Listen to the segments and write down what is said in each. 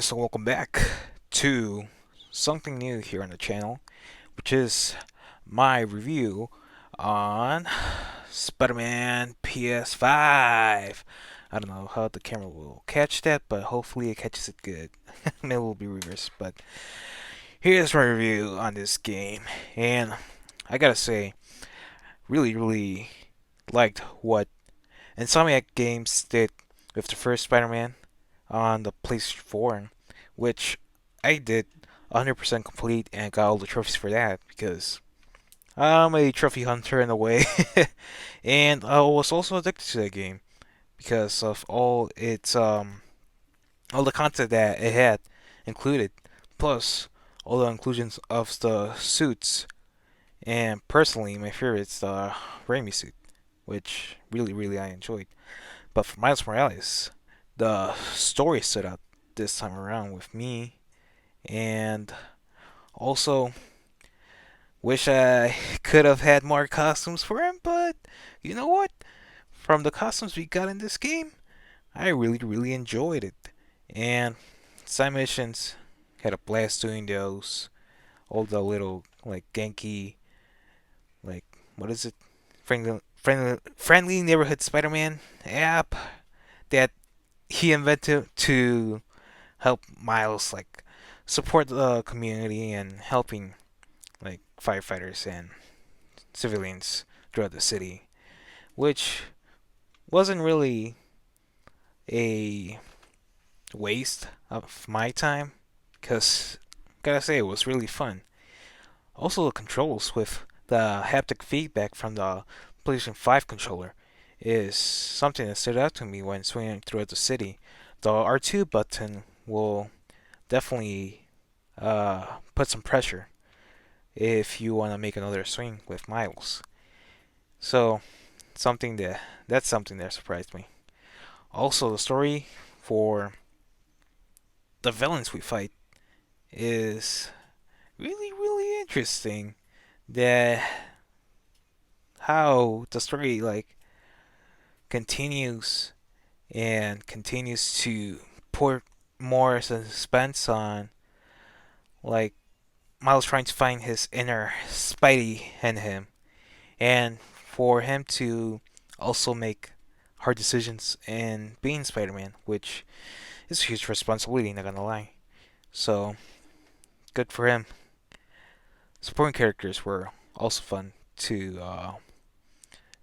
guys, and welcome back to something new here on the channel, which is my review on Spider-Man PS5. I don't know how the camera will catch that, but hopefully it catches it good. Maybe it will be reversed, but here's my review on this game, and I gotta say, really liked what Insomniac Games did with the first Spider-Man on the PlayStation 4, which I did 100% complete and got all the trophies for that because I'm a trophy hunter in a way. And I was also addicted to that game because of all the content that it had included, plus all the inclusions of the suits. And personally, my favorite's the Raimi suit, which really I enjoyed. But for Miles Morales, the story stood out this time around with me, and also wish I could have had more costumes for him, but you know what? From the costumes we got in this game, I really enjoyed it. And side missions, had a blast doing those. All the little, like, Genki, like, what is it? Friendly Neighborhood Spider-Man app that he invented to help Miles, like, support the community and helping, like, firefighters and civilians throughout the city, which wasn't really a waste of my time, because gotta say it was really fun. Also, the controls with the haptic feedback from the PlayStation 5 controller is something that stood out to me when swinging throughout the city. The R2 button will definitely put some pressure if you want to make another swing with Miles. So that's something that surprised me. Also, the story for the villains we fight is really interesting. That how the story, like, continues and continues to pour more suspense on, like, Miles trying to find his inner Spidey in him, and for him to also make hard decisions in being Spider-Man, which is a huge responsibility, not gonna lie. So, good for him. Supporting characters were also fun to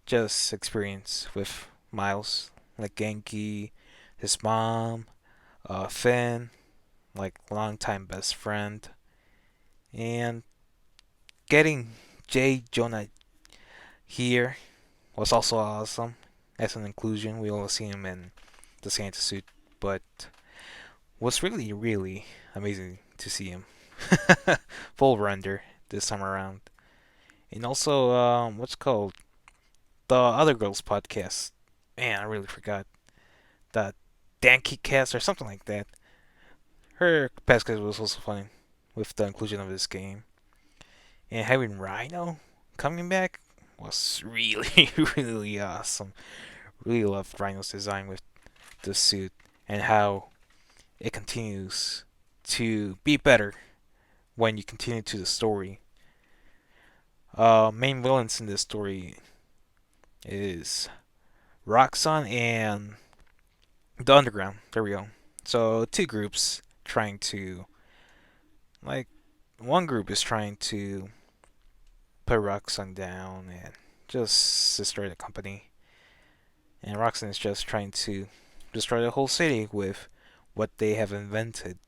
just experience with Miles, like Genki, his mom, Finn, like longtime best friend, and getting J. Jonah here was also awesome as an inclusion. We all see him in the Santa suit, but was really amazing to see him full render this time around. And also, what's it called, the other girls podcast. Man, I really forgot the Danky cast or something like that. Her podcast was also fun with the inclusion of this game, and having Rhino coming back was really really awesome. Really loved Rhino's design with the suit and how it continues to be better when you continue to the story. Main villains in this story is Roxxon and the Underground. There we go. So two groups trying to, like, one group is trying to put Roxxon down and just destroy the company, and Roxxon is just trying to destroy the whole city with what they have invented.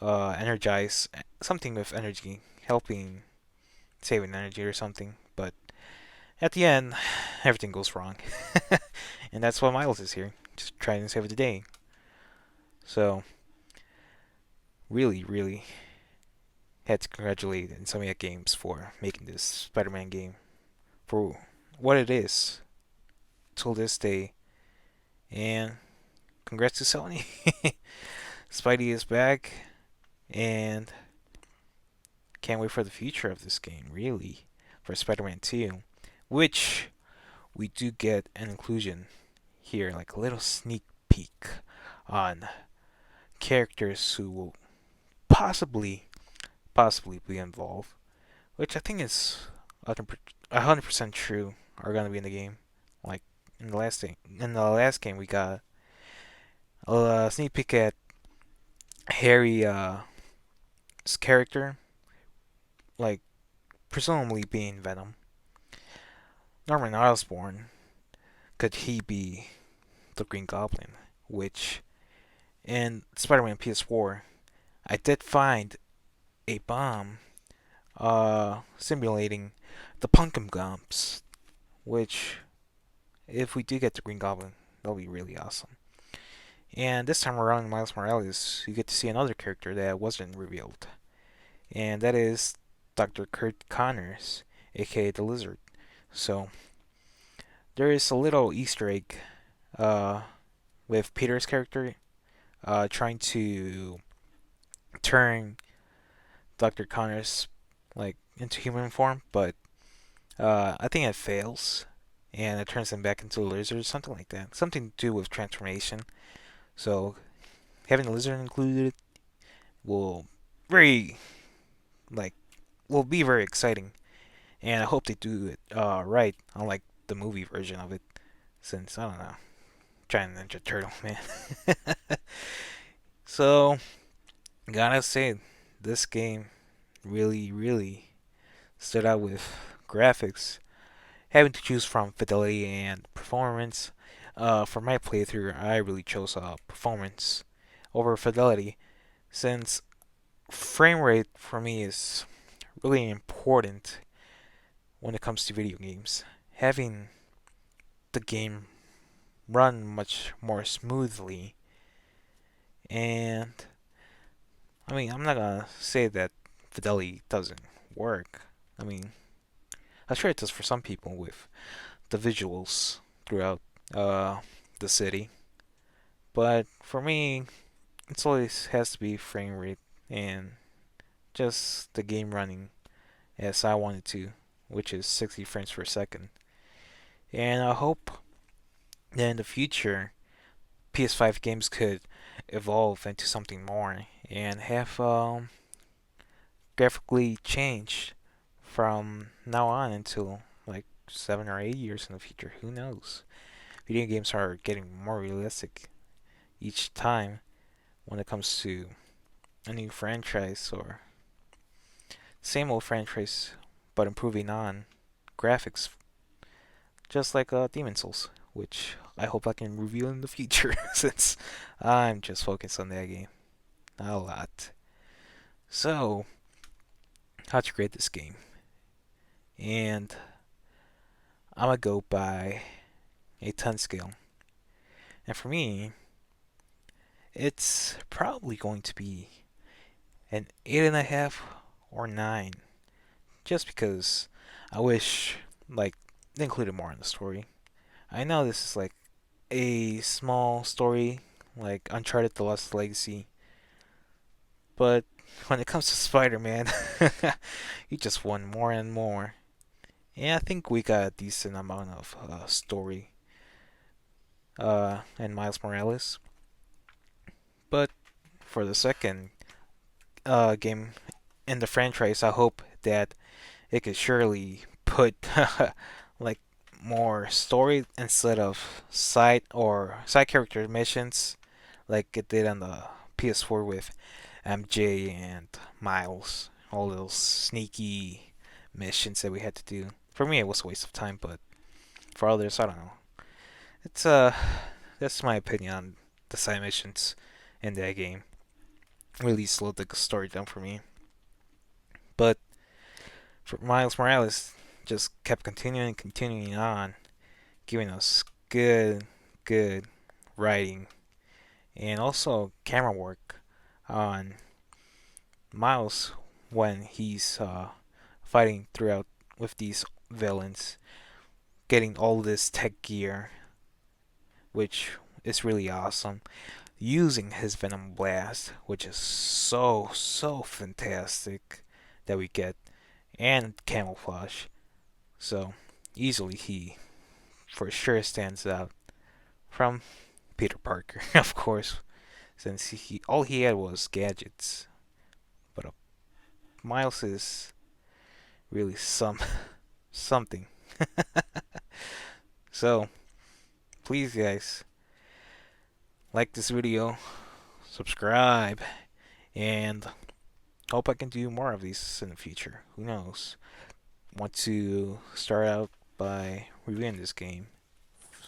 Energize something with energy, helping saving energy or something. But at the end, everything goes wrong, and that's why Miles is here, just trying to save the day. So really had to congratulate Insomniac Games for making this Spider-Man game for what it is till this day, and congrats to Sony. Spidey is back, and can't wait for the future of this game, really, for Spider-Man 2, which we do get an inclusion here, like a little sneak peek on characters who will possibly be involved, which I think is 100% true, are gonna be in the game. Like in the last game, we got a sneak peek at Harry's character, like presumably being Venom. Norman Osborn, could he be the Green Goblin? Which in Spider-Man PS4, I did find a bomb simulating the Pumpkin Gumps, which if we do get the Green Goblin, that'll be really awesome. And this time around in Miles Morales, you get to see another character that wasn't revealed, and that is Dr. Kurt Connors, aka the Lizard. So there is a little Easter egg uh, with Peter's character trying to turn Dr. Connors like into human form, but I think it fails, and it turns him back into a lizard, or something like that. Something to do with transformation. So having the lizard included will very like will be very exciting, and I hope they do it right, unlike the movie version of it. Since I don't know, Giant Ninja Turtle, man. So gotta say, this game really stood out with graphics. Having to choose from fidelity and performance, for my playthrough, I really chose performance over fidelity, since frame rate for me is really important when it comes to video games. Having the game run much more smoothly, and I mean, I'm not gonna say that fidelity doesn't work. I mean, I'm sure it does for some people with the visuals throughout uh, the city, but for me, it's always has to be frame rate and just the game running as I want it to, which is 60 frames per second. And I hope that in the future, PS5 games could evolve into something more and have graphically changed from now on until like 7 or 8 years in the future. Who knows? Video games are getting more realistic each time when it comes to a new franchise or same old franchise but improving on graphics, just like Demon Souls, which I hope I can review in the future since I'm just focused on that game a lot. So, how to grade this game? And I'm gonna go by a 10 scale. And for me, it's probably going to be an 8.5 or 9, just because I wish like they included more in the story. I know this is like a small story, like Uncharted: The Lost Legacy, but when it comes to Spider-Man, you just want more and more. And I think we got a decent amount of story in Miles Morales. But for the second game in the franchise, I hope that it could surely put like more story instead of side character missions like it did on the PS4 with MJ and Miles. All those sneaky missions that we had to do. For me, it was a waste of time, but for others, I don't know. It's that's my opinion on the side missions in that game. Really slowed the story down for me. But for Miles Morales, just kept continuing on, giving us good writing and also camera work on Miles when he's fighting throughout with these villains, getting all this tech gear, which is really awesome. Using his Venom Blast, which is so fantastic that we get, and camouflage. So easily he for sure stands out from Peter Parker, of course, since he all he had was gadgets. But Miles is really something. So please, guys, like this video, subscribe, and hope I can do more of these in the future. Who knows? Want to start out by reviewing this game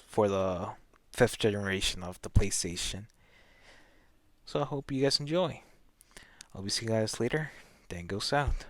for the fifth generation of the PlayStation. So I hope you guys enjoy. I'll be seeing you guys later. Then go south.